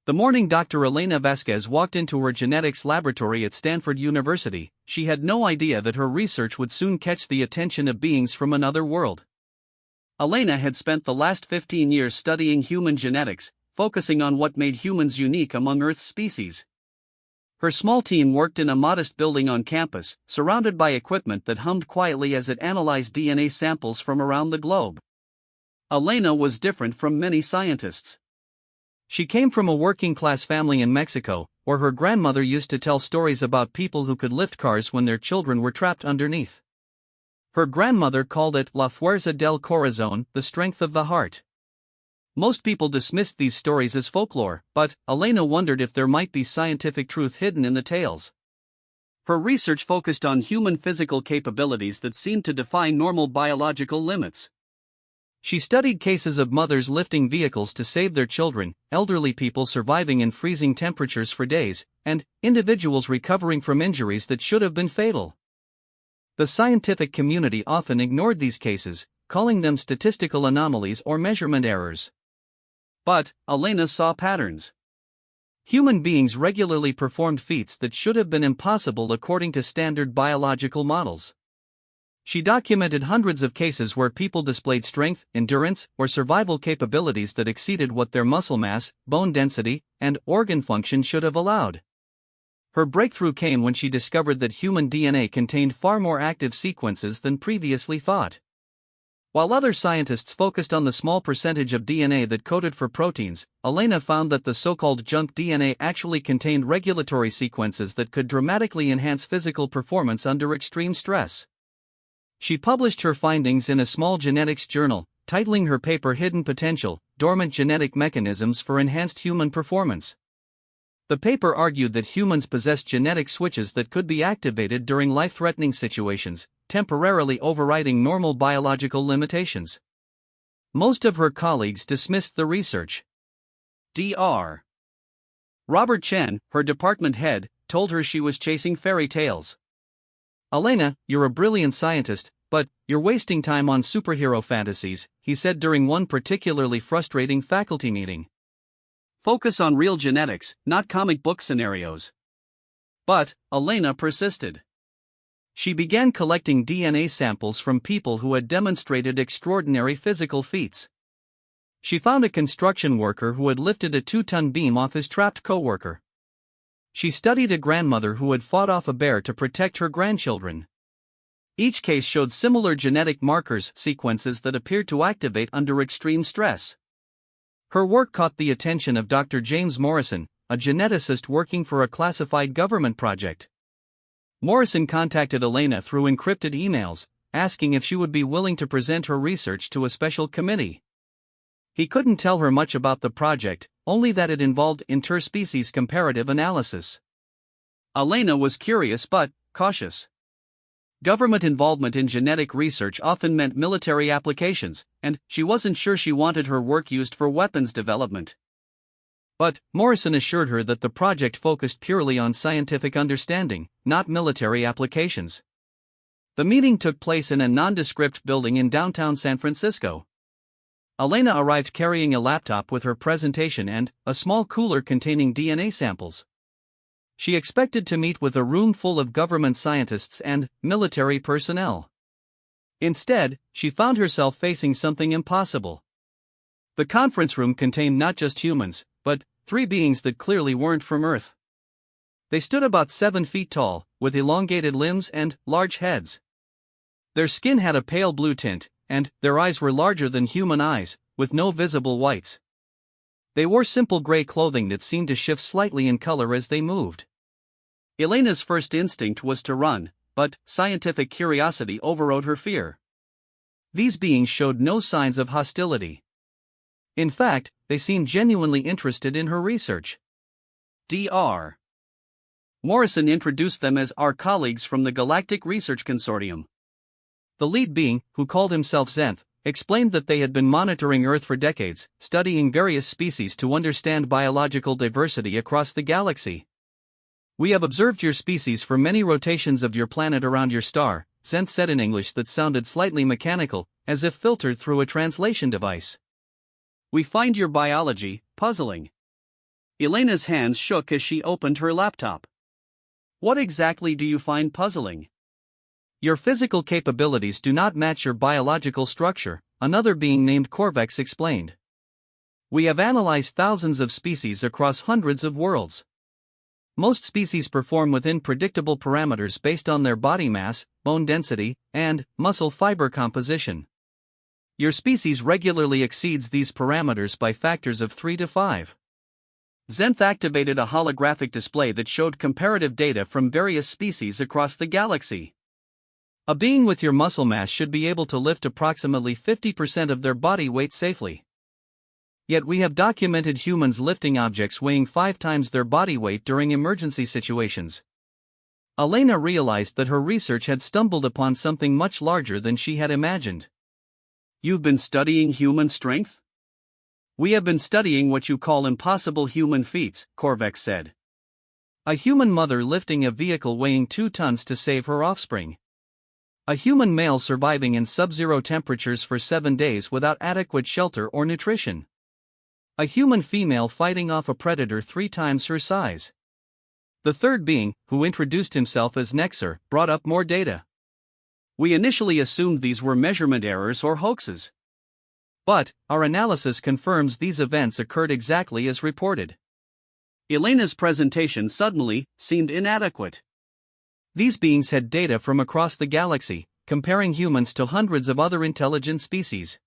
The morning Dr. Elena Vasquez walked into her genetics laboratory at Stanford University, she had no idea that her research would soon catch the attention of beings from another world. Elena had spent the last 15 years studying human genetics, focusing on what made humans unique among Earth's species. Her small team worked in a modest building on campus, surrounded by equipment that hummed quietly as it analyzed DNA samples from around the globe. Elena was different from many scientists. She came from a working-class family in Mexico, where her grandmother used to tell stories about people who could lift cars when their children were trapped underneath. Her grandmother called it La Fuerza del Corazón, the strength of the heart. Most people dismissed these stories as folklore, but Elena wondered if there might be scientific truth hidden in the tales. Her research focused on human physical capabilities that seemed to defy normal biological limits. She studied cases of mothers lifting vehicles to save their children, elderly people surviving in freezing temperatures for days, and individuals recovering from injuries that should have been fatal. The scientific community often ignored these cases, calling them statistical anomalies or measurement errors. But Elena saw patterns. Human beings regularly performed feats that should have been impossible according to standard biological models. She documented hundreds of cases where people displayed strength, endurance, or survival capabilities that exceeded what their muscle mass, bone density, and organ function should have allowed. Her breakthrough came when she discovered that human DNA contained far more active sequences than previously thought. While other scientists focused on the small percentage of DNA that coded for proteins, Elena found that the so-called junk DNA actually contained regulatory sequences that could dramatically enhance physical performance under extreme stress. She published her findings in a small genetics journal, titling her paper Hidden Potential: Dormant Genetic Mechanisms for Enhanced Human Performance. The paper argued that humans possess genetic switches that could be activated during life-threatening situations, temporarily overriding normal biological limitations. Most of her colleagues dismissed the research. Dr. Robert Chen, her department head, told her she was chasing fairy tales. "Elena, you're a brilliant scientist, but you're wasting time on superhero fantasies," he said during one particularly frustrating faculty meeting. "Focus on real genetics, not comic book scenarios." But Elena persisted. She began collecting DNA samples from people who had demonstrated extraordinary physical feats. She found a construction worker who had lifted a 2-ton beam off his trapped coworker. She studied a grandmother who had fought off a bear to protect her grandchildren. Each case showed similar genetic markers sequences that appeared to activate under extreme stress. Her work caught the attention of Dr. James Morrison, a geneticist working for a classified government project. Morrison contacted Elena through encrypted emails, asking if she would be willing to present her research to a special committee. He couldn't tell her much about the project, only that it involved interspecies comparative analysis. Elena was curious but cautious. Government involvement in genetic research often meant military applications, and she wasn't sure she wanted her work used for weapons development. But Morrison assured her that the project focused purely on scientific understanding, not military applications. The meeting took place in a nondescript building in downtown San Francisco. Elena arrived carrying a laptop with her presentation and a small cooler containing DNA samples. She expected to meet with a room full of government scientists and military personnel. Instead, she found herself facing something impossible. The conference room contained not just humans, but 3 beings that clearly weren't from Earth. They stood about 7 feet tall, with elongated limbs and large heads. Their skin had a pale blue tint, and their eyes were larger than human eyes, with no visible whites. They wore simple gray clothing that seemed to shift slightly in color as they moved. Elena's first instinct was to run, but scientific curiosity overrode her fear. These beings showed no signs of hostility. In fact, they seemed genuinely interested in her research. Dr. Morrison introduced them as our colleagues from the Galactic Research Consortium. The lead being, who called himself Zenth, explained that they had been monitoring Earth for decades, studying various species to understand biological diversity across the galaxy. "We have observed your species for many rotations of your planet around your star," Zenth said in English that sounded slightly mechanical, as if filtered through a translation device. "We find your biology puzzling. Elena's hands shook as she opened her laptop. What exactly do you find puzzling? Your physical capabilities do not match your biological structure, another being named Corvex explained. We have analyzed thousands of species across hundreds of worlds. Most species perform within predictable parameters based on their body mass, bone density, and muscle fiber composition. Your species regularly exceeds these parameters by factors of 3 to 5. Zenth activated a holographic display that showed comparative data from various species across the galaxy. A being with your muscle mass should be able to lift approximately 50% of their body weight safely. Yet we have documented humans lifting objects weighing 5 times their body weight during emergency situations. Elena realized that her research had stumbled upon something much larger than she had imagined. You've been studying human strength? We have been studying what you call impossible human feats, Corvex said. A human mother lifting a vehicle weighing 2 tons to save her offspring. A human male surviving in sub-zero temperatures for 7 days without adequate shelter or nutrition. A human female fighting off a predator 3 times her size. The third being, who introduced himself as Nexer, brought up more data. We initially assumed these were measurement errors or hoaxes. But our analysis confirms these events occurred exactly as reported. Elena's presentation suddenly seemed inadequate. These beings had data from across the galaxy, comparing humans to hundreds of other intelligent species.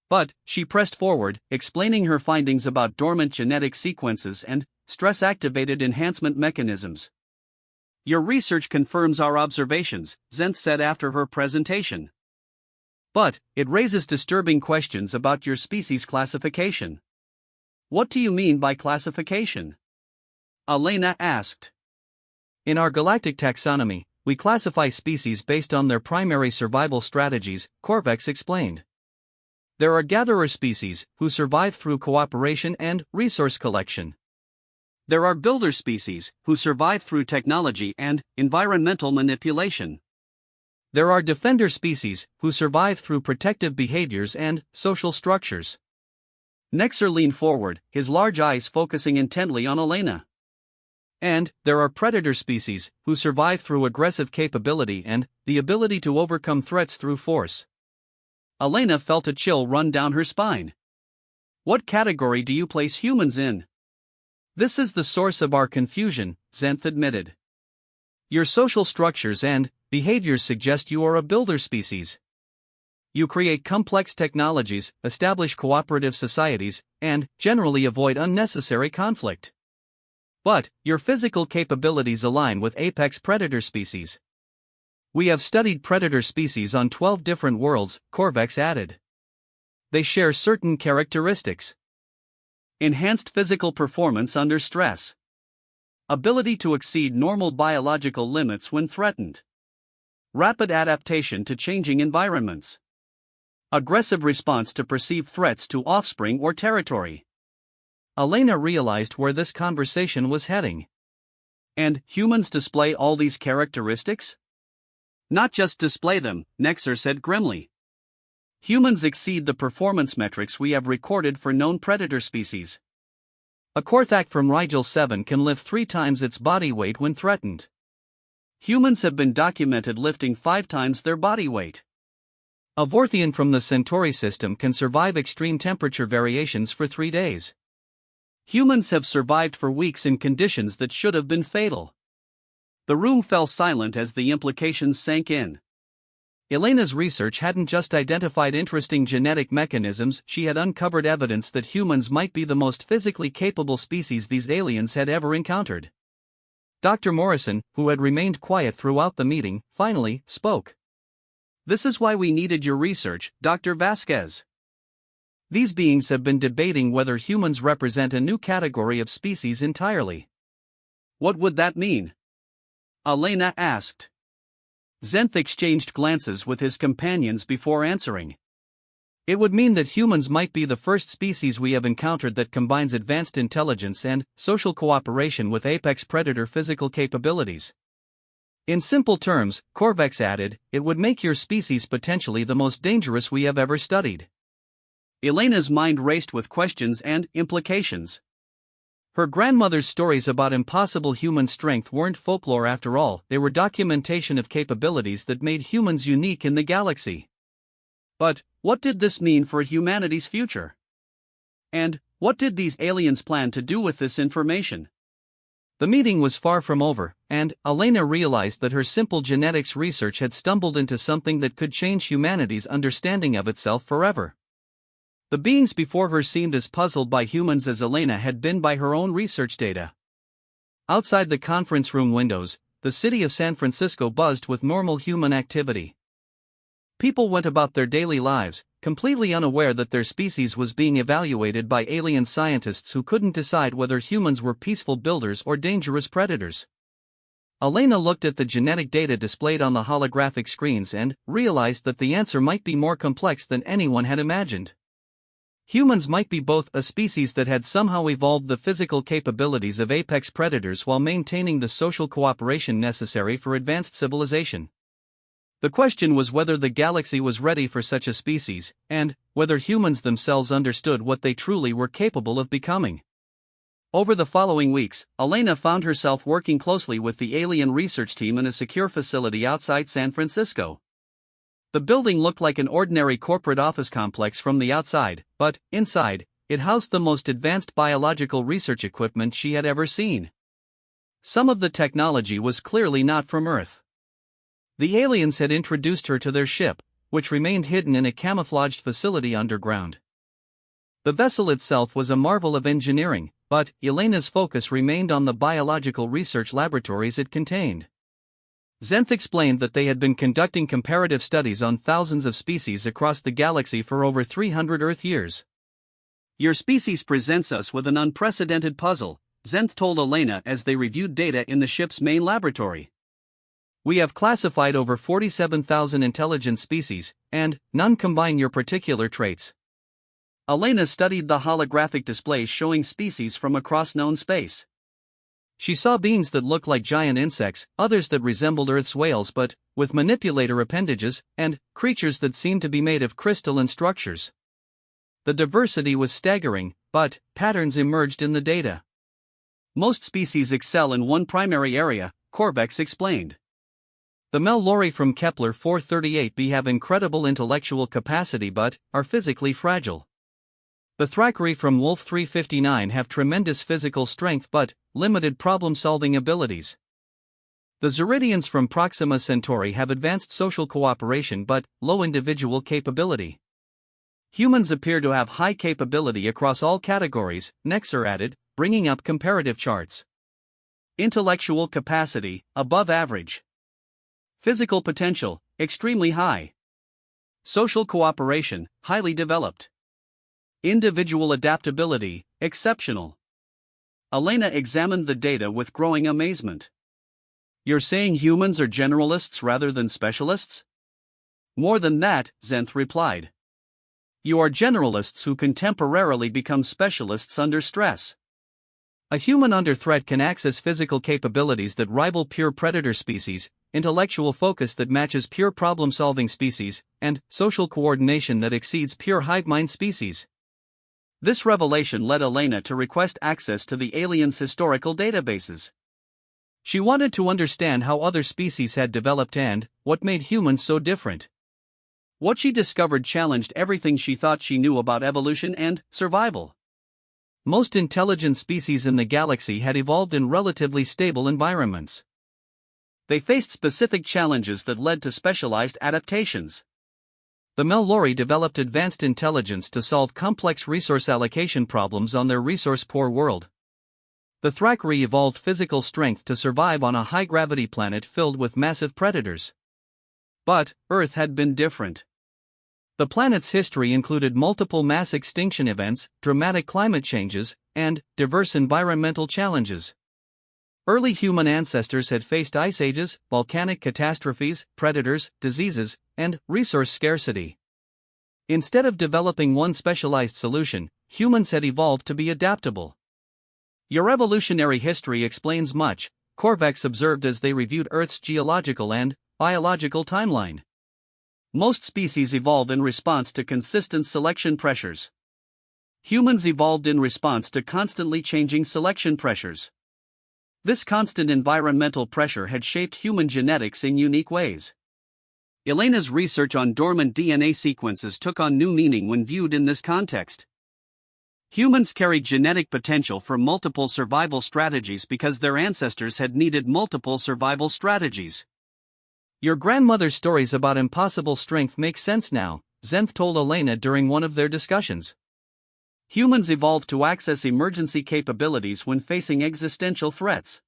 But she pressed forward, explaining her findings about dormant genetic sequences and stress-activated enhancement mechanisms. Your research confirms our observations, Zenth said after her presentation. But it raises disturbing questions about your species classification. What do you mean by classification? Elena asked. In our galactic taxonomy, we classify species based on their primary survival strategies, Corvex explained. There are gatherer species, who survive through cooperation and resource collection. There are builder species, who survive through technology and environmental manipulation. There are defender species, who survive through protective behaviors and social structures. Nexer leaned forward, his large eyes focusing intently on Elena. And there are predator species, who survive through aggressive capability and the ability to overcome threats through force. Elena felt a chill run down her spine. What category do you place humans in? This is the source of our confusion, Zenth admitted. Your social structures and behaviors suggest you are a builder species. You create complex technologies, establish cooperative societies, and generally avoid unnecessary conflict. But your physical capabilities align with apex predator species. We have studied predator species on 12 different worlds, Corvex added. They share certain characteristics. Enhanced physical performance under stress. Ability to exceed normal biological limits when threatened. Rapid adaptation to changing environments. Aggressive response to perceived threats to offspring or territory. Elena realized where this conversation was heading. And humans display all these characteristics? Not just display them, Nexer said grimly. Humans exceed the performance metrics we have recorded for known predator species. A Korthak from Rigel 7 can lift 3 times its body weight when threatened. Humans have been documented lifting 5 times their body weight. A Vorthian from the Centauri system can survive extreme temperature variations for 3 days. Humans have survived for weeks in conditions that should have been fatal. The room fell silent as the implications sank in. Elena's research hadn't just identified interesting genetic mechanisms, she had uncovered evidence that humans might be the most physically capable species these aliens had ever encountered. Dr. Morrison, who had remained quiet throughout the meeting, finally spoke. This is why we needed your research, Dr. Vasquez. These beings have been debating whether humans represent a new category of species entirely. What would that mean? Elena asked. Zenth exchanged glances with his companions before answering. It would mean that humans might be the first species we have encountered that combines advanced intelligence and social cooperation with apex predator physical capabilities. In simple terms, Corvex added, it would make your species potentially the most dangerous we have ever studied. Elena's mind raced with questions and implications. Her grandmother's stories about impossible human strength weren't folklore after all, they were documentation of capabilities that made humans unique in the galaxy. But what did this mean for humanity's future? And what did these aliens plan to do with this information? The meeting was far from over, and Elena realized that her simple genetics research had stumbled into something that could change humanity's understanding of itself forever. The beings before her seemed as puzzled by humans as Elena had been by her own research data. Outside the conference room windows, the city of San Francisco buzzed with normal human activity. People went about their daily lives, completely unaware that their species was being evaluated by alien scientists who couldn't decide whether humans were peaceful builders or dangerous predators. Elena looked at the genetic data displayed on the holographic screens and realized that the answer might be more complex than anyone had imagined. Humans might be both a species that had somehow evolved the physical capabilities of apex predators while maintaining the social cooperation necessary for advanced civilization. The question was whether the galaxy was ready for such a species, and whether humans themselves understood what they truly were capable of becoming. Over the following weeks, Elena found herself working closely with the alien research team in a secure facility outside San Francisco. The building looked like an ordinary corporate office complex from the outside, but, inside, it housed the most advanced biological research equipment she had ever seen. Some of the technology was clearly not from Earth. The aliens had introduced her to their ship, which remained hidden in a camouflaged facility underground. The vessel itself was a marvel of engineering, but Elena's focus remained on the biological research laboratories it contained. Zenth explained that they had been conducting comparative studies on thousands of species across the galaxy for over 300 Earth years. "Your species presents us with an unprecedented puzzle," Zenth told Elena as they reviewed data in the ship's main laboratory. "We have classified over 47,000 intelligent species, and none combine your particular traits." Elena studied the holographic displays showing species from across known space. She saw beings that looked like giant insects, others that resembled Earth's whales but with manipulator appendages, and creatures that seemed to be made of crystalline structures. The diversity was staggering, but patterns emerged in the data. "Most species excel in one primary area," Corvex explained. "The Mel-Lori from Kepler 438b have incredible intellectual capacity but are physically fragile. The Thackeray from Wolf 359 have tremendous physical strength but limited problem-solving abilities. The Zeridians from Proxima Centauri have advanced social cooperation but low individual capability. Humans appear to have high capability across all categories," Nexer added, bringing up comparative charts. "Intellectual capacity, above average. Physical potential, extremely high. Social cooperation, highly developed. Individual adaptability, exceptional." Elena examined the data with growing amazement. "You're saying humans are generalists rather than specialists?" "More than that," Zenth replied. "You are generalists who can temporarily become specialists under stress. A human under threat can access physical capabilities that rival pure predator species, intellectual focus that matches pure problem-solving species, and social coordination that exceeds pure hive mind species." This revelation led Elena to request access to the aliens' historical databases. She wanted to understand how other species had developed and what made humans so different. What she discovered challenged everything she thought she knew about evolution and survival. Most intelligent species in the galaxy had evolved in relatively stable environments. They faced specific challenges that led to specialized adaptations. The Mel-Lori developed advanced intelligence to solve complex resource allocation problems on their resource-poor world. The Thackeray evolved physical strength to survive on a high-gravity planet filled with massive predators. But Earth had been different. The planet's history included multiple mass extinction events, dramatic climate changes, and diverse environmental challenges. Early human ancestors had faced ice ages, volcanic catastrophes, predators, diseases, and resource scarcity. Instead of developing one specialized solution, humans had evolved to be adaptable. "Your evolutionary history explains much," Corvex observed as they reviewed Earth's geological and biological timeline. "Most species evolve in response to consistent selection pressures. Humans evolved in response to constantly changing selection pressures. This constant environmental pressure had shaped human genetics in unique ways. Elena's research on dormant DNA sequences took on new meaning when viewed in this context. Humans carried genetic potential for multiple survival strategies because their ancestors had needed multiple survival strategies. Your grandmother's stories about impossible strength make sense now, Zenth told Elena during one of their discussions. Humans evolved to access emergency capabilities when facing existential threats.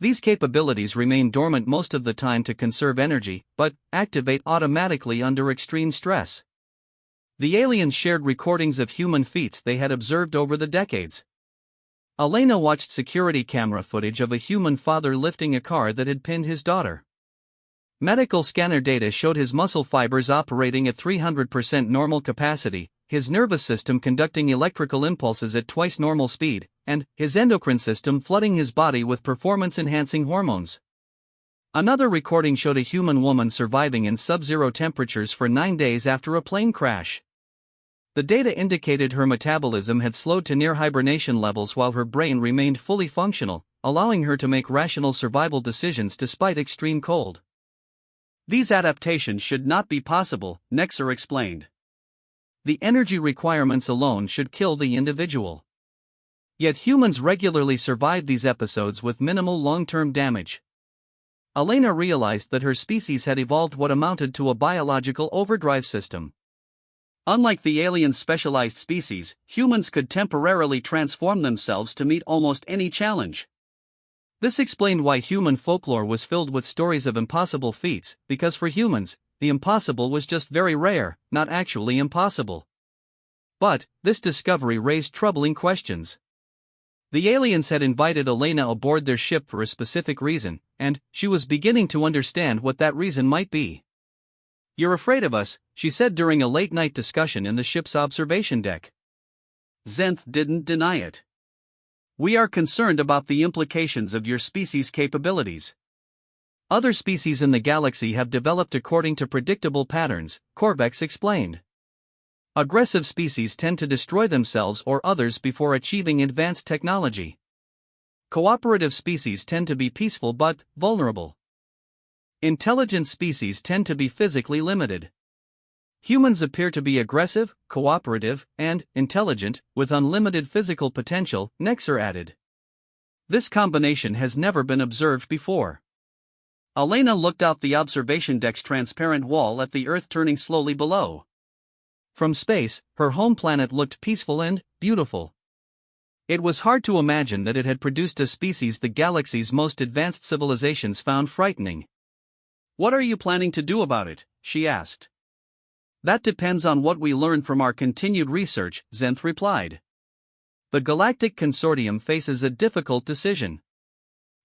These capabilities remain dormant most of the time to conserve energy, but activate automatically under extreme stress. The aliens shared recordings of human feats they had observed over the decades. Elena watched security camera footage of a human father lifting a car that had pinned his daughter. Medical scanner data showed his muscle fibers operating at 300% normal capacity, his nervous system conducting electrical impulses at twice normal speed, and his endocrine system flooding his body with performance-enhancing hormones. Another recording showed a human woman surviving in sub-zero temperatures for 9 days after a plane crash. The data indicated her metabolism had slowed to near hibernation levels while her brain remained fully functional, allowing her to make rational survival decisions despite extreme cold. These adaptations should not be possible, Nexer explained. The energy requirements alone should kill the individual. Yet humans regularly survived these episodes with minimal long-term damage. Elena realized that her species had evolved what amounted to a biological overdrive system. Unlike the alien specialized species, humans could temporarily transform themselves to meet almost any challenge. This explained why human folklore was filled with stories of impossible feats, because for humans, the impossible was just very rare, not actually impossible. But this discovery raised troubling questions. The aliens had invited Elena aboard their ship for a specific reason, and she was beginning to understand what that reason might be. "You're afraid of us," she said during a late-night discussion in the ship's observation deck. Zenth didn't deny it. "We are concerned about the implications of your species' capabilities. Other species in the galaxy have developed according to predictable patterns," Corvex explained. "Aggressive species tend to destroy themselves or others before achieving advanced technology. Cooperative species tend to be peaceful but vulnerable. Intelligent species tend to be physically limited. Humans appear to be aggressive, cooperative, and intelligent, with unlimited physical potential," Nexer added. "This combination has never been observed before." Elena looked out the observation deck's transparent wall at the Earth turning slowly below. From space, her home planet looked peaceful and beautiful. It was hard to imagine that it had produced a species the galaxy's most advanced civilizations found frightening. "What are you planning to do about it?" she asked. "That depends on what we learn from our continued research," Zenth replied. "The Galactic Consortium faces a difficult decision.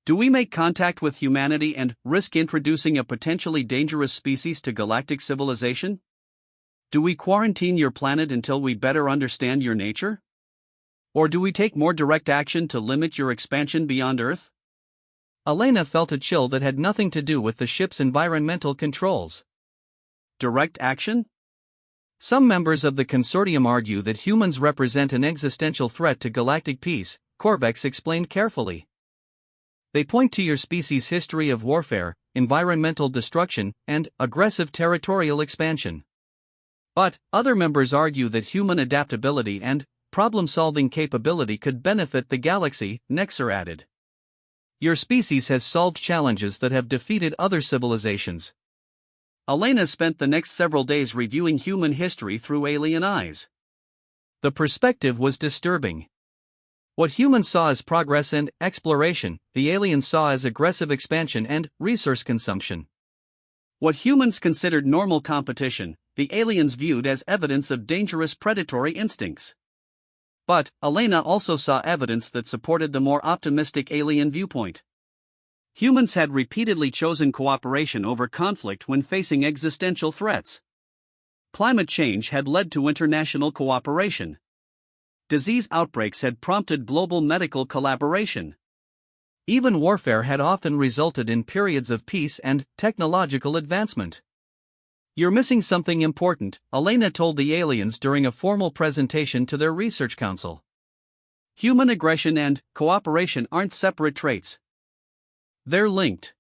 Do we make contact with humanity and risk introducing a potentially dangerous species to galactic civilization? Do we quarantine your planet until we better understand your nature? Or do we take more direct action to limit your expansion beyond Earth?" Elena felt a chill that had nothing to do with the ship's environmental controls. Direct action? Some members of the consortium argue that humans represent an existential threat to galactic peace, Corvex explained carefully. They point to your species' history of warfare, environmental destruction, and aggressive territorial expansion. But other members argue that human adaptability and problem-solving capability could benefit the galaxy, Nexer added. "Your species has solved challenges that have defeated other civilizations." Elena spent the next several days reviewing human history through alien eyes. The perspective was disturbing. What humans saw as progress and exploration, the aliens saw as aggressive expansion and resource consumption. What humans considered normal competition, the aliens viewed as evidence of dangerous predatory instincts. But Elena also saw evidence that supported the more optimistic alien viewpoint. Humans had repeatedly chosen cooperation over conflict when facing existential threats. Climate change had led to international cooperation. Disease outbreaks had prompted global medical collaboration. Even warfare had often resulted in periods of peace and technological advancement. You're missing something important, Elena told the aliens during a formal presentation to their research council. Human aggression and cooperation aren't separate traits. They're linked.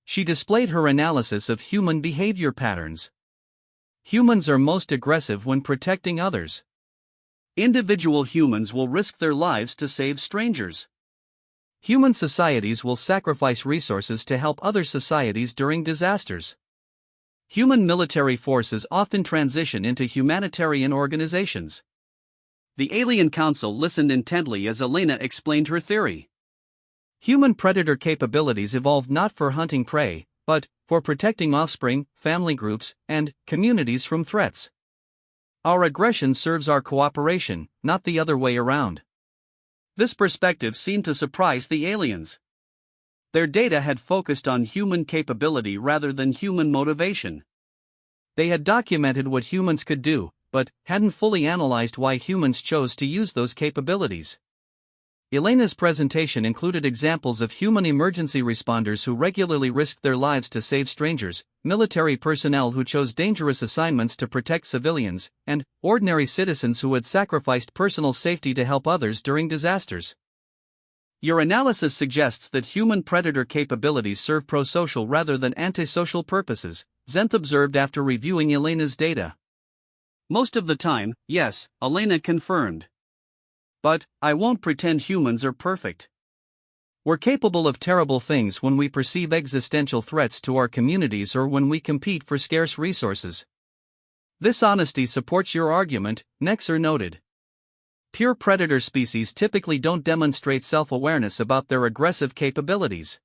She displayed her analysis of human behavior patterns. Humans are most aggressive when protecting others. Individual humans will risk their lives to save strangers. Human societies will sacrifice resources to help other societies during disasters. Human military forces often transition into humanitarian organizations. The alien council listened intently as Elena explained her theory. Human predator capabilities evolved not for hunting prey, but for protecting offspring, family groups, and communities from threats. Our aggression serves our cooperation, not the other way around. This perspective seemed to surprise the aliens. Their data had focused on human capability rather than human motivation. They had documented what humans could do, but hadn't fully analyzed why humans chose to use those capabilities. Elena's presentation included examples of human emergency responders who regularly risked their lives to save strangers, military personnel who chose dangerous assignments to protect civilians, and ordinary citizens who had sacrificed personal safety to help others during disasters. Your analysis suggests that human predator capabilities serve pro-social rather than antisocial purposes, Zenth observed after reviewing Elena's data. Most of the time, yes, Elena confirmed. But I won't pretend humans are perfect. We're capable of terrible things when we perceive existential threats to our communities or when we compete for scarce resources. This honesty supports your argument, Nexer noted. Pure predator species typically don't demonstrate self-awareness about their aggressive capabilities.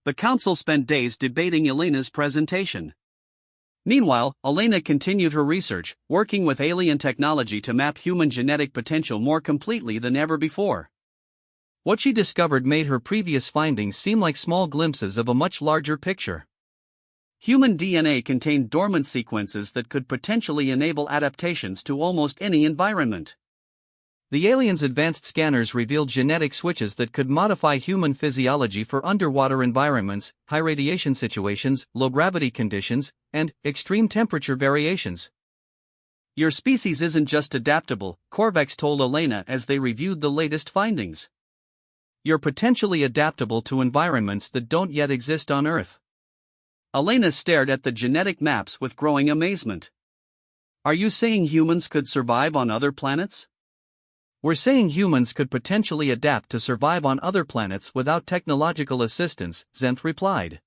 The council spent days debating Elena's presentation. Meanwhile, Elena continued her research, working with alien technology to map human genetic potential more completely than ever before. What she discovered made her previous findings seem like small glimpses of a much larger picture. Human DNA contained dormant sequences that could potentially enable adaptations to almost any environment. The aliens' advanced scanners revealed genetic switches that could modify human physiology for underwater environments, high radiation situations, low gravity conditions, and extreme temperature variations. Your species isn't just adaptable, Korvax told Elena as they reviewed the latest findings. You're potentially adaptable to environments that don't yet exist on Earth. Elena stared at the genetic maps with growing amazement. Are you saying humans could survive on other planets? We're saying humans could potentially adapt to survive on other planets without technological assistance, Zenth replied.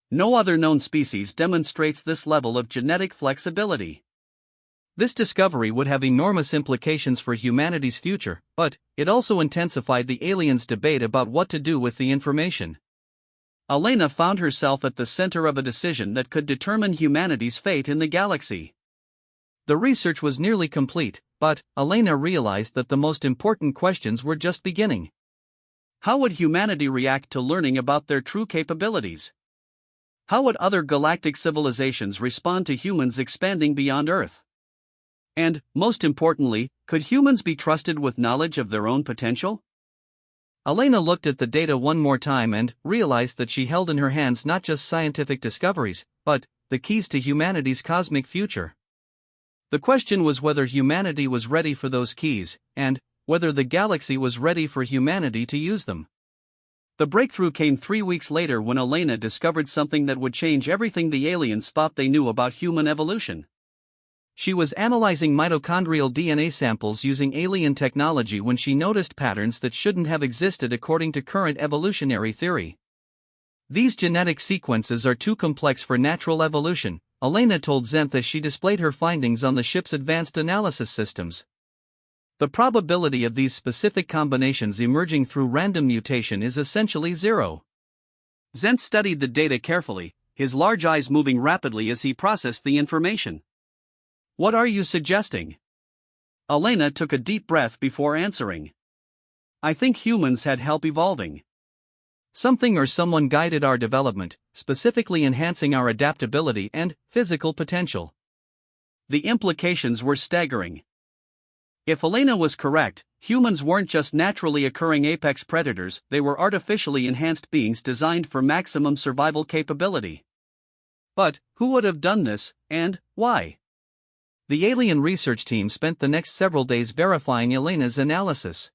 No other known species demonstrates this level of genetic flexibility. This discovery would have enormous implications for humanity's future, but it also intensified the aliens' debate about what to do with the information. Elena found herself at the center of a decision that could determine humanity's fate in the galaxy. The research was nearly complete, but Elena realized that the most important questions were just beginning. How would humanity react to learning about their true capabilities? How would other galactic civilizations respond to humans expanding beyond Earth? And, most importantly, could humans be trusted with knowledge of their own potential? Elena looked at the data one more time and realized that she held in her hands not just scientific discoveries, but the keys to humanity's cosmic future. The question was whether humanity was ready for those keys, and whether the galaxy was ready for humanity to use them. The breakthrough came 3 weeks later when Elena discovered something that would change everything the aliens thought they knew about human evolution. She was analyzing mitochondrial DNA samples using alien technology when she noticed patterns that shouldn't have existed according to current evolutionary theory. These genetic sequences are too complex for natural evolution, Elena told Zenth as she displayed her findings on the ship's advanced analysis systems. The probability of these specific combinations emerging through random mutation is essentially zero. Zenth studied the data carefully, his large eyes moving rapidly as he processed the information. What are you suggesting? Elena took a deep breath before answering. I think humans had help evolving. Something or someone guided our development, specifically enhancing our adaptability and physical potential. The implications were staggering. If Elena was correct, humans weren't just naturally occurring apex predators, they were artificially enhanced beings designed for maximum survival capability. But, who would have done this, and why? The alien research team spent the next several days verifying Elena's analysis.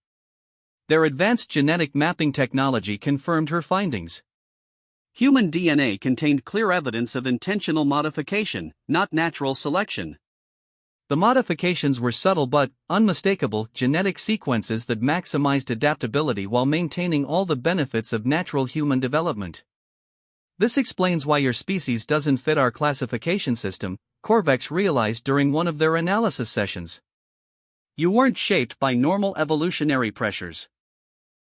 Their advanced genetic mapping technology confirmed her findings. Human DNA contained clear evidence of intentional modification, not natural selection. The modifications were subtle but unmistakable genetic sequences that maximized adaptability while maintaining all the benefits of natural human development. This explains why your species doesn't fit our classification system, Corvex realized during one of their analysis sessions. You weren't shaped by normal evolutionary pressures.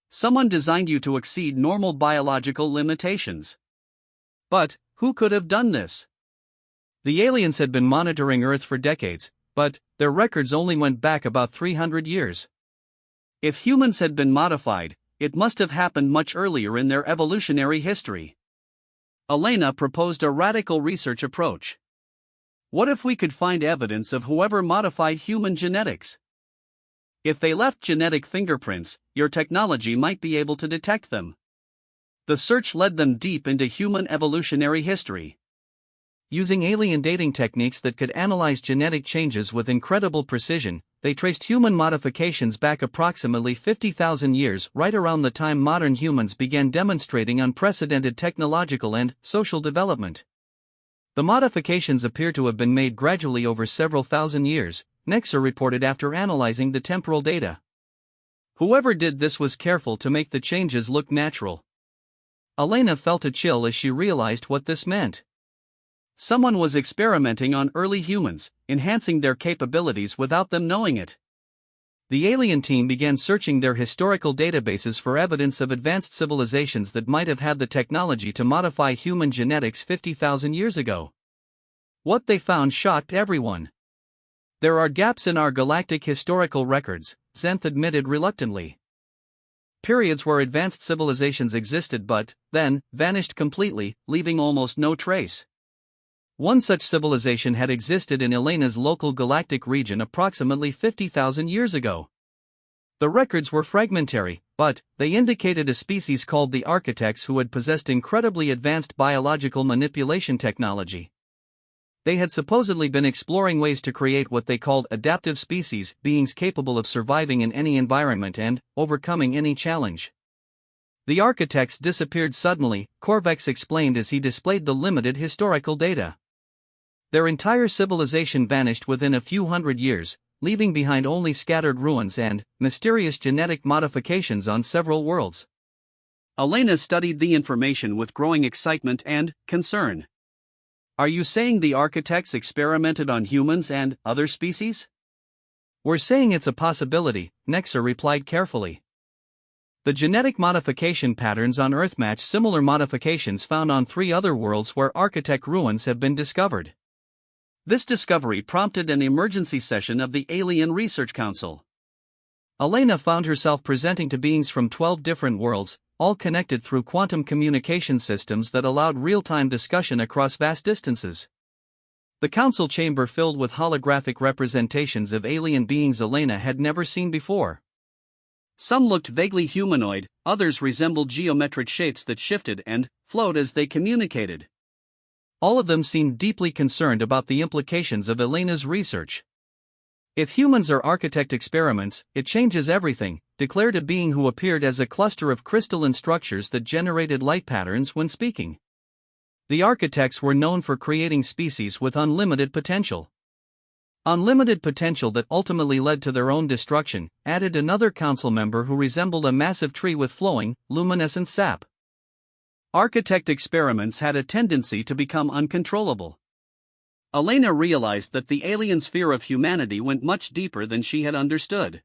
Someone designed you to exceed normal biological limitations. But, who could have done this? The aliens had been monitoring Earth for decades, but their records only went back about 300 years. If humans had been modified, it must have happened much earlier in their evolutionary history. Elena proposed a radical research approach. What if we could find evidence of whoever modified human genetics? If they left genetic fingerprints, your technology might be able to detect them. The search led them deep into human evolutionary history. Using alien dating techniques that could analyze genetic changes with incredible precision, they traced human modifications back approximately 50,000 years, right around the time modern humans began demonstrating unprecedented technological and social development. The modifications appear to have been made gradually over several thousand years, Nexer reported after analyzing the temporal data. Whoever did this was careful to make the changes look natural. Elena felt a chill as she realized what this meant. Someone was experimenting on early humans, enhancing their capabilities without them knowing it. The alien team began searching their historical databases for evidence of advanced civilizations that might have had the technology to modify human genetics 50,000 years ago. What they found shocked everyone. There are gaps in our galactic historical records, Zenth admitted reluctantly. Periods where advanced civilizations existed but, then, vanished completely, leaving almost no trace. One such civilization had existed in Elena's local galactic region approximately 50,000 years ago. The records were fragmentary, but they indicated a species called the Architects who had possessed incredibly advanced biological manipulation technology. They had supposedly been exploring ways to create what they called adaptive species, beings capable of surviving in any environment and overcoming any challenge. The Architects disappeared suddenly, Corvex explained as he displayed the limited historical data. Their entire civilization vanished within a few hundred years, leaving behind only scattered ruins and mysterious genetic modifications on several worlds. Elena studied the information with growing excitement and concern. Are you saying the Architects experimented on humans and other species? We're saying it's a possibility, Nexer replied carefully. The genetic modification patterns on Earth match similar modifications found on 3 other worlds where Architect ruins have been discovered. This discovery prompted an emergency session of the Alien Research Council. Elena found herself presenting to beings from 12 different worlds, all connected through quantum communication systems that allowed real-time discussion across vast distances. The council chamber filled with holographic representations of alien beings Elena had never seen before. Some looked vaguely humanoid, others resembled geometric shapes that shifted and flowed as they communicated. All of them seemed deeply concerned about the implications of Elena's research. If humans are Architect experiments, it changes everything, declared a being who appeared as a cluster of crystalline structures that generated light patterns when speaking. The Architects were known for creating species with unlimited potential. Unlimited potential that ultimately led to their own destruction, added another council member who resembled a massive tree with flowing, luminescent sap. Architect experiments had a tendency to become uncontrollable. Elena realized that the aliens' fear of humanity went much deeper than she had understood.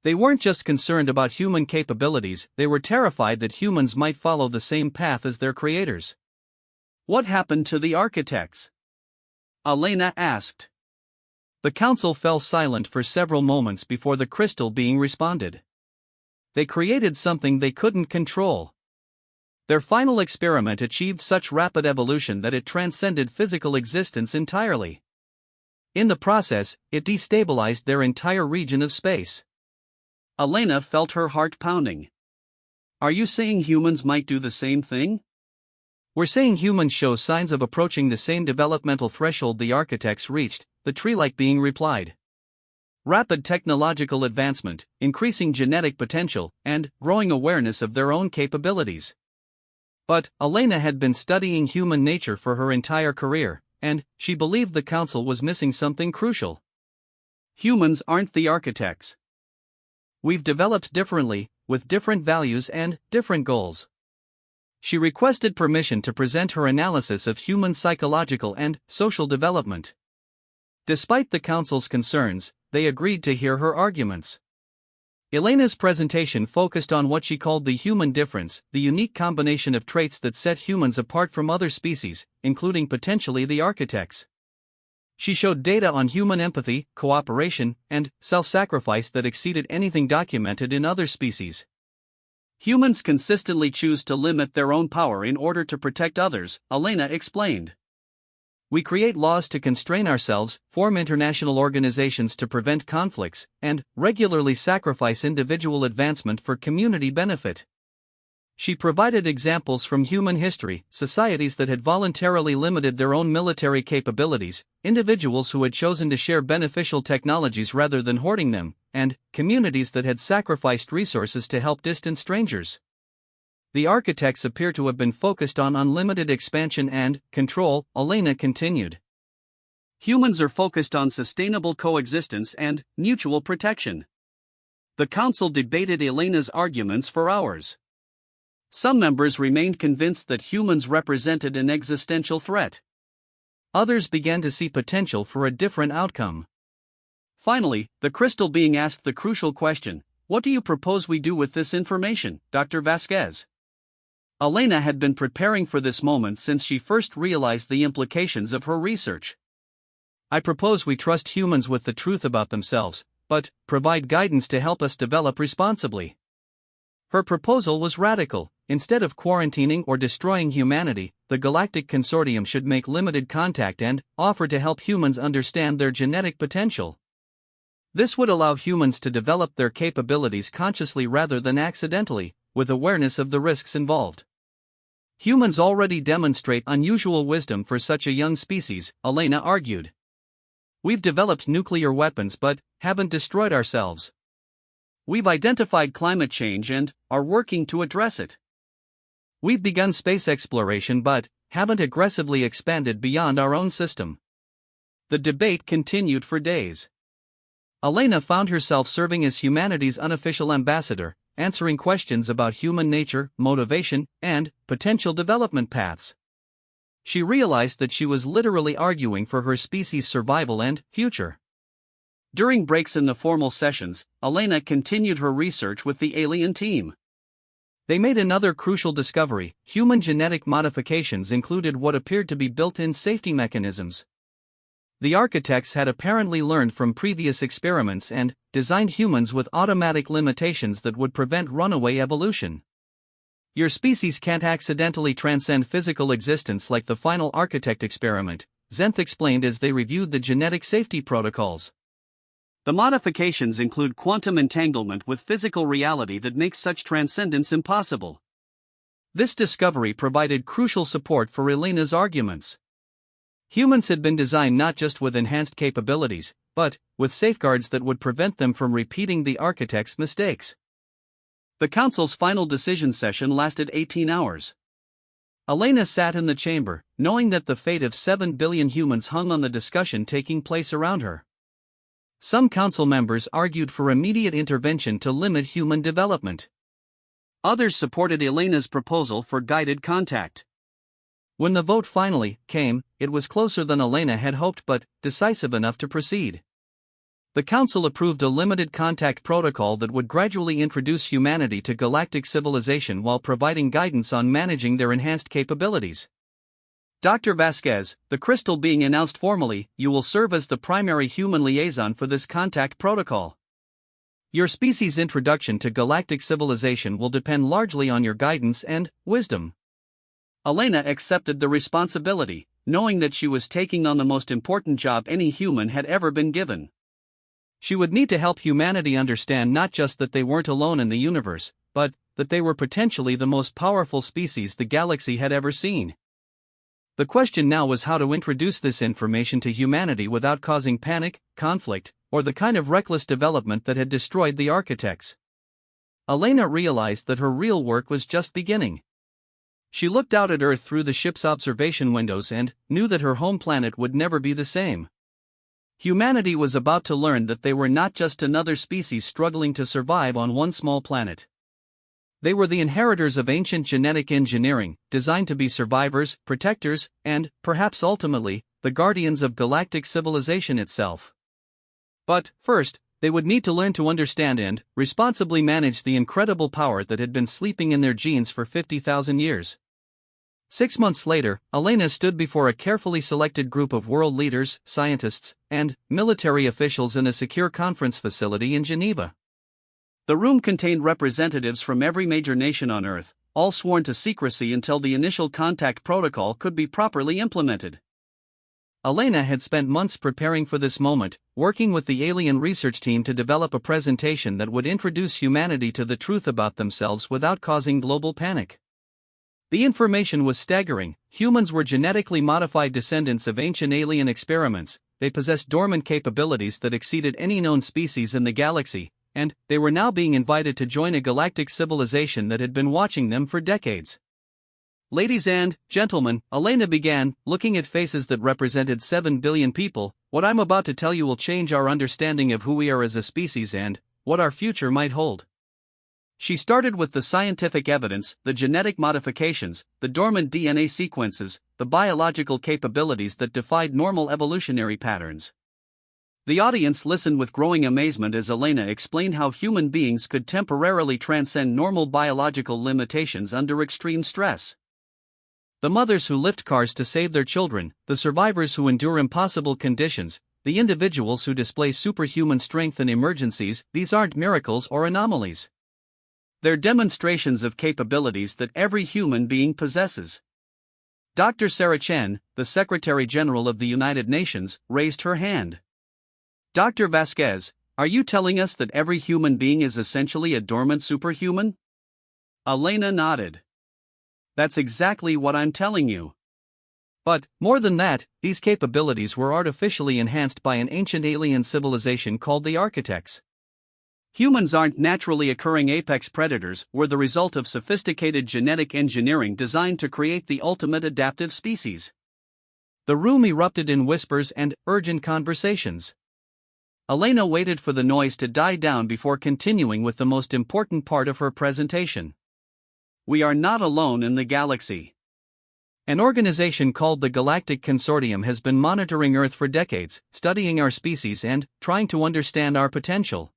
They weren't just concerned about human capabilities, they were terrified that humans might follow the same path as their creators. What happened to the Architects? Elena asked. The council fell silent for several moments before the crystal being responded. They created something they couldn't control. Their final experiment achieved such rapid evolution that it transcended physical existence entirely. In the process, it destabilized their entire region of space. Elena felt her heart pounding. Are you saying humans might do the same thing? We're saying humans show signs of approaching the same developmental threshold the architects reached, the tree-like being replied. Rapid technological advancement, increasing genetic potential, and growing awareness of their own capabilities. But Elena had been studying human nature for her entire career, and she believed the council was missing something crucial. Humans aren't the architects. We've developed differently, with different values and different goals. She requested permission to present her analysis of human psychological and social development. Despite the council's concerns, they agreed to hear her arguments. Elena's presentation focused on what she called the human difference, the unique combination of traits that set humans apart from other species, including potentially the architects. She showed data on human empathy, cooperation, and self-sacrifice that exceeded anything documented in other species. Humans consistently choose to limit their own power in order to protect others, Elena explained. We create laws to constrain ourselves, form international organizations to prevent conflicts, and regularly sacrifice individual advancement for community benefit. She provided examples from human history, societies that had voluntarily limited their own military capabilities, individuals who had chosen to share beneficial technologies rather than hoarding them, and communities that had sacrificed resources to help distant strangers. The architects appear to have been focused on unlimited expansion and control, Elena continued. Humans are focused on sustainable coexistence and mutual protection. The council debated Elena's arguments for hours. Some members remained convinced that humans represented an existential threat. Others began to see potential for a different outcome. Finally, the crystal being asked the crucial question, "What do you propose we do with this information, Dr. Vasquez?" Elena had been preparing for this moment since she first realized the implications of her research. "I propose we trust humans with the truth about themselves, but provide guidance to help us develop responsibly." Her proposal was radical. Instead of quarantining or destroying humanity, the Galactic Consortium should make limited contact and offer to help humans understand their genetic potential. This would allow humans to develop their capabilities consciously rather than accidentally, with awareness of the risks involved. Humans already demonstrate unusual wisdom for such a young species, Elena argued. We've developed nuclear weapons but haven't destroyed ourselves. We've identified climate change and are working to address it. We've begun space exploration but haven't aggressively expanded beyond our own system. The debate continued for days. Elena found herself serving as humanity's unofficial ambassador, answering questions about human nature, motivation, and potential development paths. She realized that she was literally arguing for her species' survival and future. During breaks in the formal sessions, Elena continued her research with the alien team. They made another crucial discovery: human genetic modifications included what appeared to be built-in safety mechanisms. The architects had apparently learned from previous experiments and designed humans with automatic limitations that would prevent runaway evolution. Your species can't accidentally transcend physical existence like the final architect experiment, Zenth explained as they reviewed the genetic safety protocols. The modifications include quantum entanglement with physical reality that makes such transcendence impossible. This discovery provided crucial support for Elena's arguments. Humans had been designed not just with enhanced capabilities, but with safeguards that would prevent them from repeating the architect's mistakes. The council's final decision session lasted 18 hours. Elena sat in the chamber, knowing that the fate of 7 billion humans hung on the discussion taking place around her. Some council members argued for immediate intervention to limit human development. Others supported Elena's proposal for guided contact. When the vote finally came, it was closer than Elena had hoped but decisive enough to proceed. The council approved a limited contact protocol that would gradually introduce humanity to galactic civilization while providing guidance on managing their enhanced capabilities. Dr. Vasquez, the crystal being announced formally, you will serve as the primary human liaison for this contact protocol. Your species' introduction to galactic civilization will depend largely on your guidance and wisdom. Elena accepted the responsibility, knowing that she was taking on the most important job any human had ever been given. She would need to help humanity understand not just that they weren't alone in the universe, but that they were potentially the most powerful species the galaxy had ever seen. The question now was how to introduce this information to humanity without causing panic, conflict, or the kind of reckless development that had destroyed the architects. Elena realized that her real work was just beginning. She looked out at Earth through the ship's observation windows and knew that her home planet would never be the same. Humanity was about to learn that they were not just another species struggling to survive on one small planet. They were the inheritors of ancient genetic engineering, designed to be survivors, protectors, and, perhaps ultimately, the guardians of galactic civilization itself. But, first, they would need to learn to understand and responsibly manage the incredible power that had been sleeping in their genes for 50,000 years. 6 months later, Elena stood before a carefully selected group of world leaders, scientists, and military officials in a secure conference facility in Geneva. The room contained representatives from every major nation on Earth, all sworn to secrecy until the initial contact protocol could be properly implemented. Elena had spent months preparing for this moment, working with the alien research team to develop a presentation that would introduce humanity to the truth about themselves without causing global panic. The information was staggering. Humans were genetically modified descendants of ancient alien experiments, they possessed dormant capabilities that exceeded any known species in the galaxy, and they were now being invited to join a galactic civilization that had been watching them for decades. Ladies and gentlemen, Elena began, looking at faces that represented 7 billion people, what I'm about to tell you will change our understanding of who we are as a species and what our future might hold. She started with the scientific evidence, the genetic modifications, the dormant DNA sequences, the biological capabilities that defied normal evolutionary patterns. The audience listened with growing amazement as Elena explained how human beings could temporarily transcend normal biological limitations under extreme stress. The mothers who lift cars to save their children, the survivors who endure impossible conditions, the individuals who display superhuman strength in emergencies, these aren't miracles or anomalies. They're demonstrations of capabilities that every human being possesses. Dr. Sarah Chen, the Secretary General of the United Nations, raised her hand. Dr. Vasquez, are you telling us that every human being is essentially a dormant superhuman? Elena nodded. That's exactly what I'm telling you. But, more than that, these capabilities were artificially enhanced by an ancient alien civilization called the Architects. Humans aren't naturally occurring apex predators, we're the result of sophisticated genetic engineering designed to create the ultimate adaptive species. The room erupted in whispers and urgent conversations. Elena waited for the noise to die down before continuing with the most important part of her presentation. We are not alone in the galaxy. An organization called the Galactic Consortium has been monitoring Earth for decades, studying our species and trying to understand our potential.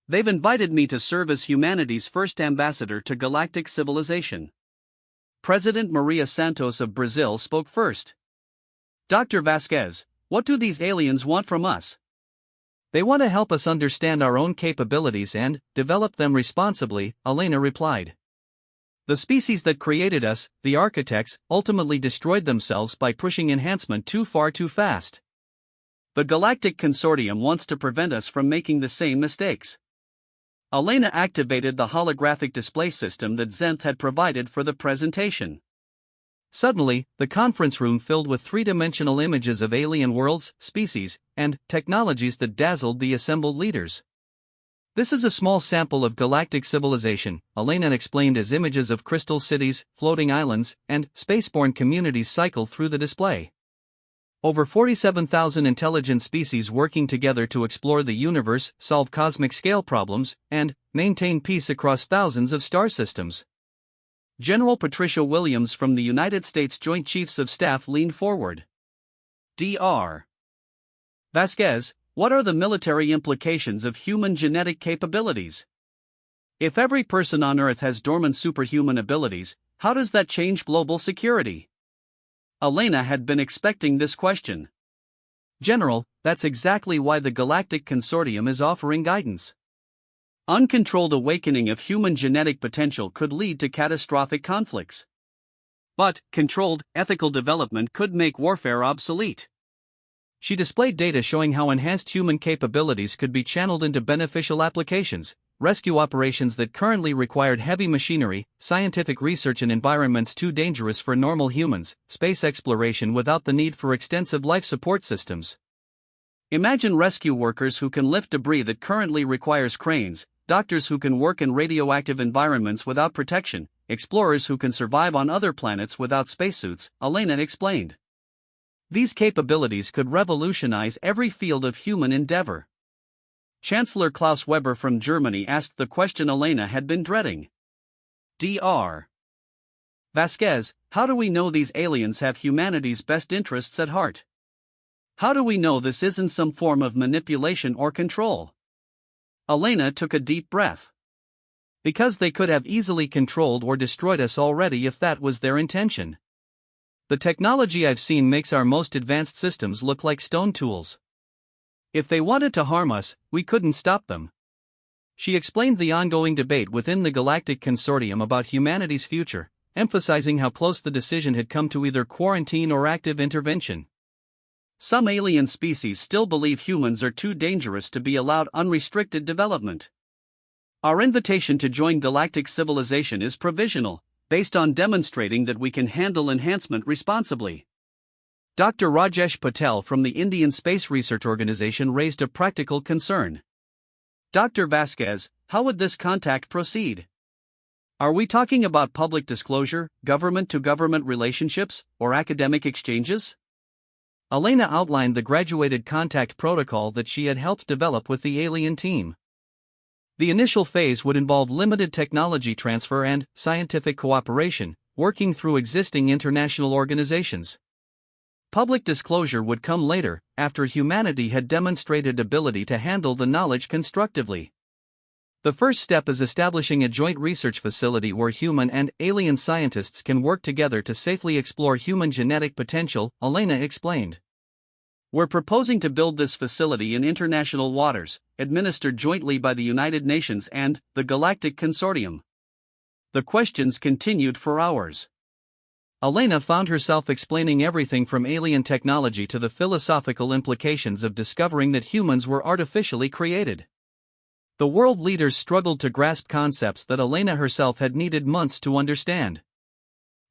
They've invited me to serve as humanity's first ambassador to galactic civilization. President Maria Santos of Brazil spoke first. Dr. Vasquez, what do these aliens want from us? They want to help us understand our own capabilities and develop them responsibly, Elena replied. The species that created us, the Architects, ultimately destroyed themselves by pushing enhancement too far too fast. The Galactic Consortium wants to prevent us from making the same mistakes. Elena activated the holographic display system that Zenth had provided for the presentation. Suddenly, the conference room filled with three-dimensional images of alien worlds, species, and technologies that dazzled the assembled leaders. This is a small sample of galactic civilization, Elena explained as images of crystal cities, floating islands, and spaceborne communities cycle through the display. Over 47,000 intelligent species working together to explore the universe, solve cosmic-scale problems, and maintain peace across thousands of star systems. General Patricia Williams from the United States Joint Chiefs of Staff leaned forward. Dr. Vasquez, what are the military implications of human genetic capabilities? If every person on Earth has dormant superhuman abilities, how does that change global security? Elena had been expecting this question. General, that's exactly why the Galactic Consortium is offering guidance. Uncontrolled awakening of human genetic potential could lead to catastrophic conflicts. But, controlled, ethical development could make warfare obsolete. She displayed data showing how enhanced human capabilities could be channeled into beneficial applications, rescue operations that currently required heavy machinery, scientific research in environments too dangerous for normal humans, space exploration without the need for extensive life support systems. Imagine rescue workers who can lift debris that currently requires cranes, doctors who can work in radioactive environments without protection, explorers who can survive on other planets without spacesuits, Elena explained. These capabilities could revolutionize every field of human endeavor. Chancellor Klaus Weber from Germany asked the question Elena had been dreading. Dr. Vasquez, how do we know these aliens have humanity's best interests at heart? How do we know this isn't some form of manipulation or control? Elena took a deep breath. Because they could have easily controlled or destroyed us already if that was their intention. The technology I've seen makes our most advanced systems look like stone tools. If they wanted to harm us, we couldn't stop them. She explained the ongoing debate within the Galactic Consortium about humanity's future, emphasizing how close the decision had come to either quarantine or active intervention. Some alien species still believe humans are too dangerous to be allowed unrestricted development. Our invitation to join galactic civilization is provisional, based on demonstrating that we can handle enhancement responsibly. Dr. Rajesh Patel from the Indian Space Research Organization raised a practical concern. Dr. Vasquez, how would this contact proceed? Are we talking about public disclosure, government-to-government relationships, or academic exchanges? Elena outlined the graduated contact protocol that she had helped develop with the alien team. The initial phase would involve limited technology transfer and scientific cooperation, working through existing international organizations. Public disclosure would come later, after humanity had demonstrated ability to handle the knowledge constructively. The first step is establishing a joint research facility where human and alien scientists can work together to safely explore human genetic potential, Elena explained. We're proposing to build this facility in international waters, administered jointly by the United Nations and the Galactic Consortium. The questions continued for hours. Elena found herself explaining everything from alien technology to the philosophical implications of discovering that humans were artificially created. The world leaders struggled to grasp concepts that Elena herself had needed months to understand.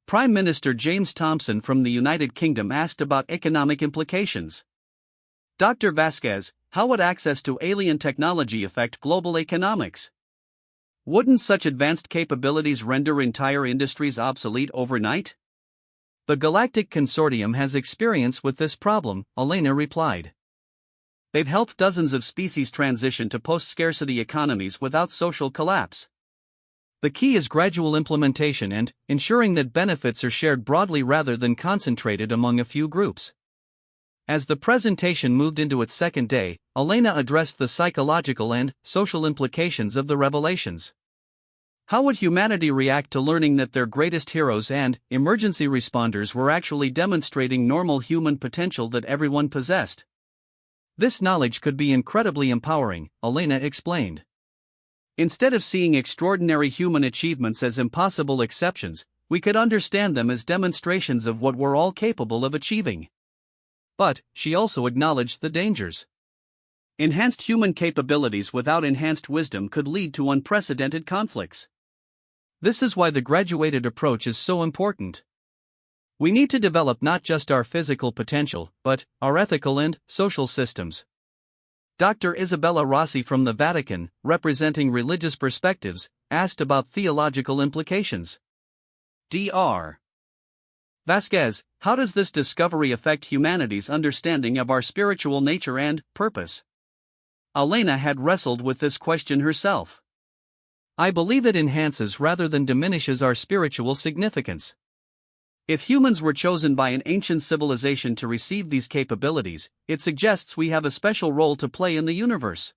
Prime Minister James Thompson from the United Kingdom asked about economic implications. Dr. Vasquez, how would access to alien technology affect global economics? Wouldn't such advanced capabilities render entire industries obsolete overnight? The Galactic Consortium has experience with this problem, Elena replied. They've helped dozens of species transition to post-scarcity economies without social collapse. The key is gradual implementation and ensuring that benefits are shared broadly rather than concentrated among a few groups. As the presentation moved into its second day, Elena addressed the psychological and social implications of the revelations. How would humanity react to learning that their greatest heroes and emergency responders were actually demonstrating normal human potential that everyone possessed? This knowledge could be incredibly empowering, Elena explained. Instead of seeing extraordinary human achievements as impossible exceptions, we could understand them as demonstrations of what we're all capable of achieving. But, she also acknowledged the dangers. Enhanced human capabilities without enhanced wisdom could lead to unprecedented conflicts. This is why the graduated approach is so important. We need to develop not just our physical potential, but our ethical and social systems. Dr. Isabella Rossi from the Vatican, representing religious perspectives, asked about theological implications. Dr. Vasquez, how does this discovery affect humanity's understanding of our spiritual nature and purpose? Elena had wrestled with this question herself. I believe it enhances rather than diminishes our spiritual significance. If humans were chosen by an ancient civilization to receive these capabilities, it suggests we have a special role to play in the universe.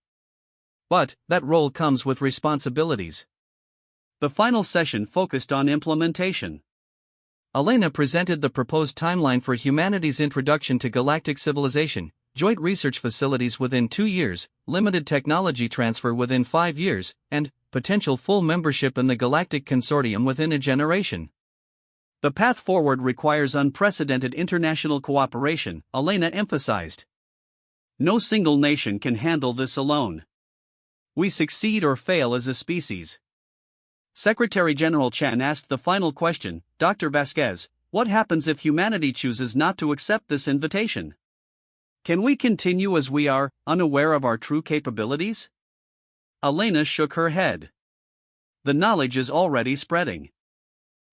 But that role comes with responsibilities. The final session focused on implementation. Elena presented the proposed timeline for humanity's introduction to galactic civilization: joint research facilities within 2 years, limited technology transfer within 5 years, and potential full membership in the Galactic Consortium within a generation. The path forward requires unprecedented international cooperation, Elena emphasized. No single nation can handle this alone. We succeed or fail as a species. Secretary General Chan asked the final question, Dr. Vasquez, what happens if humanity chooses not to accept this invitation? Can we continue as we are, unaware of our true capabilities? Elena shook her head. The knowledge is already spreading.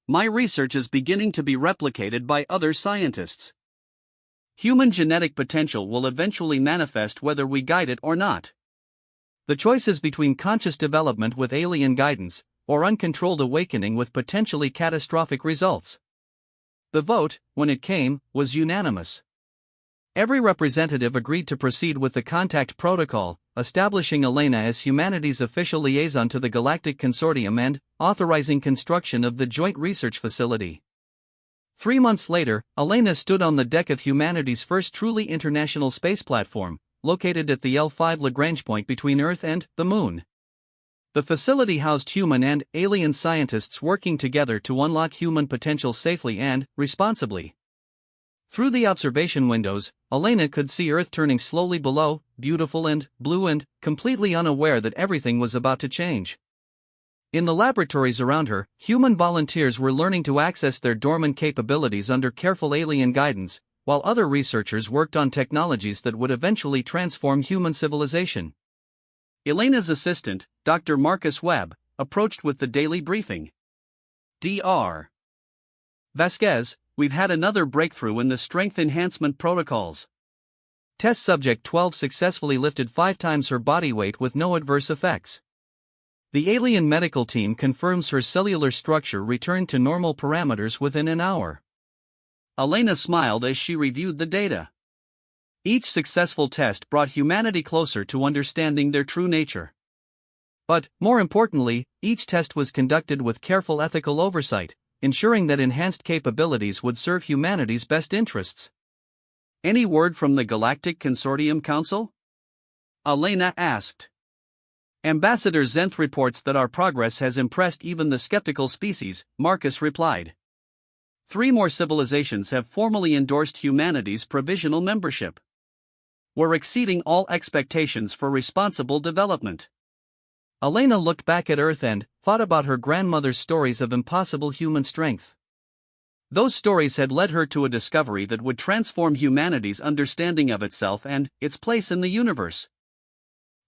My research is beginning to be replicated by other scientists. Human genetic potential will eventually manifest whether we guide it or not. The choice is between conscious development with alien guidance, or uncontrolled awakening with potentially catastrophic results. The vote, when it came, was unanimous. Every representative agreed to proceed with the contact protocol, establishing Elena as humanity's official liaison to the Galactic Consortium and authorizing construction of the joint research facility. 3 months later, Elena stood on the deck of humanity's first truly international space platform, located at the L5 Lagrange point between Earth and the Moon. The facility housed human and alien scientists working together to unlock human potential safely and responsibly. Through the observation windows, Elena could see Earth turning slowly below, beautiful and blue and completely unaware that everything was about to change. In the laboratories around her, human volunteers were learning to access their dormant capabilities under careful alien guidance, while other researchers worked on technologies that would eventually transform human civilization. Elena's assistant, Dr. Marcus Webb, approached with the daily briefing. Dr. Vasquez, we've had another breakthrough in the strength enhancement protocols. Test subject 12 successfully lifted 5 times her body weight with no adverse effects. The alien medical team confirms her cellular structure returned to normal parameters within an hour. Elena smiled as she reviewed the data. Each successful test brought humanity closer to understanding their true nature. But, more importantly, each test was conducted with careful ethical oversight, ensuring that enhanced capabilities would serve humanity's best interests. Any word from the Galactic Consortium Council? Elena asked. Ambassador Zenth reports that our progress has impressed even the skeptical species, Marcus replied. 3 more civilizations have formally endorsed humanity's provisional membership. We're exceeding all expectations for responsible development. Elena looked back at Earth and thought about her grandmother's stories of impossible human strength. Those stories had led her to a discovery that would transform humanity's understanding of itself and its place in the universe.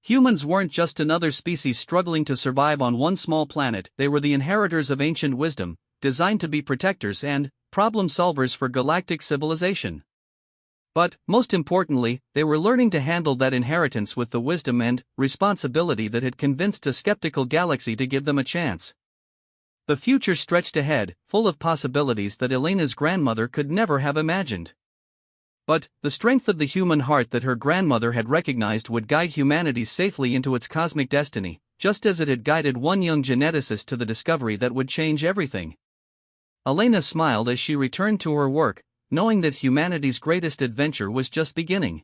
Humans weren't just another species struggling to survive on one small planet, they were the inheritors of ancient wisdom, designed to be protectors and problem solvers for galactic civilization. But, most importantly, they were learning to handle that inheritance with the wisdom and responsibility that had convinced a skeptical galaxy to give them a chance. The future stretched ahead, full of possibilities that Elena's grandmother could never have imagined. But, the strength of the human heart that her grandmother had recognized would guide humanity safely into its cosmic destiny, just as it had guided one young geneticist to the discovery that would change everything. Elena smiled as she returned to her work, knowing that humanity's greatest adventure was just beginning.